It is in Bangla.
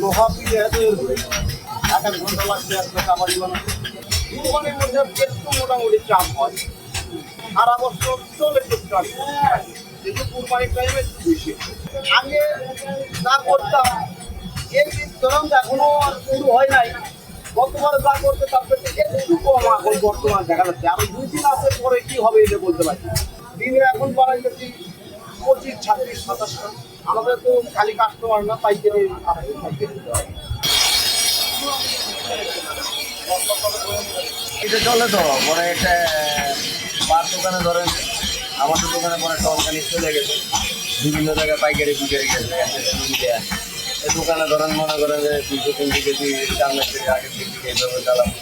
লোহা পিঠে এত এক এক ঘন্টা লাগছে একটা কাবাডি বানাতে। কুরবানির মধ্যে একটু মোটামুটি চাপ হয়, সারা বছর চলে টুকটাক, কিন্তু কুরবানির টাইমে একটু বেশি। আগে যা করতাম এর ধরুন এখনো আর শুরু হয় নাই, গতবার যা করতে তারপরে একটু কম এখন বর্তমান দেখা যাচ্ছে। আমি 2 দিন আসে পরে কি হবে এটা বলতে পারি না। দিনে এখন বাড়াই যাচ্ছি 25, 26, 27টা। আমাদের তো খালি কাস্টমার না, পাইকারি আছে, পাইকারি দিতে হয়। এটা চলে তো পরে একটা পাঁচ দোকানে ধরেন আমাদের দোকানে পরে টনখানি চলে গেছে, বিভিন্ন জায়গায় পাইকারি বিকারি গেছে। এই দোকানে ধরেন মনে করেন যে 200-300 কেজি চাল থেকে আগের দিক থেকে এইভাবে চালাবো।